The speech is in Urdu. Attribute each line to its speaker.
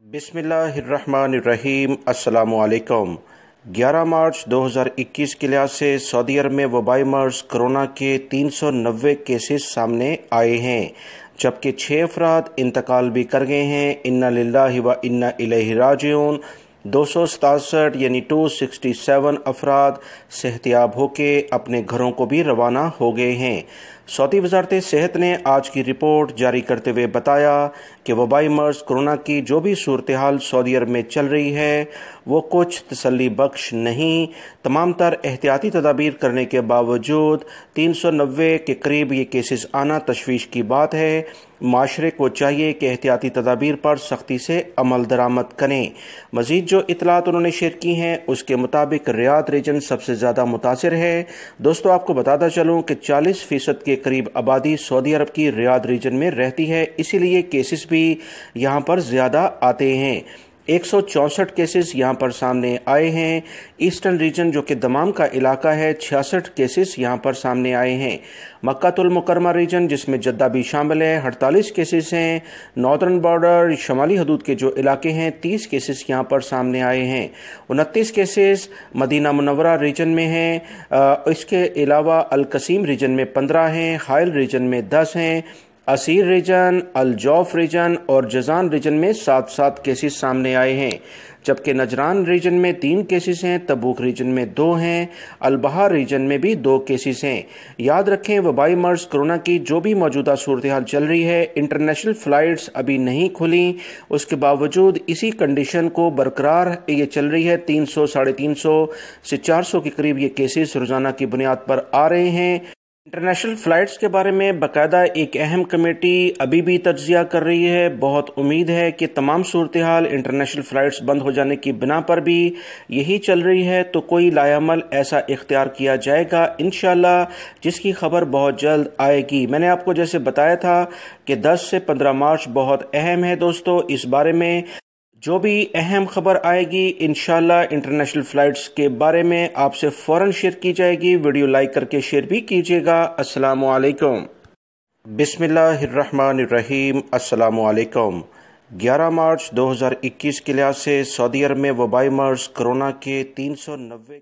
Speaker 1: بسم اللہ الرحمن الرحیم۔ السلام علیکم۔ 11 مارچ 2021 کے لحاظ سے سعودی عرب میں وبائی مرض کرونا کے 390 کیسز سامنے آئے ہیں، جبکہ 6 افراد انتقال بھی کر گئے ہیں۔ انا للہ و انا الیہ راجعون۔ 267 یعنی 267 افراد صحتیاب ہو کے اپنے گھروں کو بھی روانہ ہو گئے ہیں۔ سعودی وزارت صحت نے آج کی رپورٹ جاری کرتے ہوئے بتایا کہ وبائی مرض کرونا کی جو بھی صورتحال سعودی عرب میں چل رہی ہے وہ کچھ تسلی بخش نہیں۔ تمام تر احتیاطی تدابیر کرنے کے باوجود 390 کے قریب یہ کیسز آنا تشویش کی بات ہے۔ معاشرے کو چاہیے کہ احتیاطی تدابیر پر سختی سے عمل درآمد کریں۔ مزید جو اطلاعات انہوں نے شیئر کی ہیں اس کے مطابق ریاض ریجن سب سے زیادہ متاثر ہے۔ دوستو آپ کو بتاتا چلوں کہ 40% کے قریب آبادی سعودی عرب کی ریاض ریجن میں رہتی ہے، اسی لیے کیسز بھی یہاں پر زیادہ آتے ہیں۔ 164 کیسز یہاں پر سامنے آئے ہیں۔ ایسٹرن ریجن جو کہ دمام کا علاقہ ہے، 66 کیسز یہاں پر سامنے آئے ہیں۔ مکہ المکرمہ ریجن جس میں جدہ بھی شامل ہے، 48 کیسز ہیں۔ ناردرن بارڈر شمالی حدود کے جو علاقے ہیں، 30 کیسز یہاں پر سامنے آئے ہیں۔ 29 کیسز مدینہ منورہ ریجن میں ہیں۔ اس کے علاوہ القصیم ریجن میں 15 ہیں، حائل ریجن میں 10 ہیں، اسیر ریجن، الجوف ریجن اور جزان ریجن میں 7 کیسز سامنے آئے ہیں، جبکہ نجران ریجن میں 3 کیسز ہیں، تبوک ریجن میں 2 ہیں، البحر ریجن میں بھی 2 کیسز ہیں۔ یاد رکھیں وبائی مرض کرونا کی جو بھی موجودہ صورتحال چل رہی ہے، انٹرنیشنل فلائٹس ابھی نہیں کھلیں، اس کے باوجود اسی کنڈیشن کو برقرار یہ چل رہی ہے۔ 300 ساڑھے 300 سے 400 کے قریب یہ کیسز روزانہ کی بنیاد پر آ رہے ہیں۔ انٹرنیشنل فلائٹس کے بارے میں باقاعدہ ایک اہم کمیٹی ابھی بھی تجزیہ کر رہی ہے۔ بہت امید ہے کہ تمام صورتحال انٹرنیشنل فلائٹس بند ہو جانے کی بنا پر بھی یہی چل رہی ہے تو کوئی لائعمل ایسا اختیار کیا جائے گا انشاءاللہ، جس کی خبر بہت جلد آئے گی۔ میں نے آپ کو جیسے بتایا تھا کہ 10 سے 15 مارچ بہت اہم ہے دوستو، اس بارے میں جو بھی اہم خبر آئے گی انشاءاللہ انٹرنیشنل فلائٹس کے بارے میں آپ سے فوراً شیئر کی جائے گی۔ ویڈیو لائک کر کے شیئر بھی کیجیے گا۔ السلام علیکم۔ بسم اللہ الرحمن الرحیم۔ السلام علیکم۔ 11 مارچ 2021 کے لحاظ سے سعودی عرب میں وبائی مرض کرونا کے 390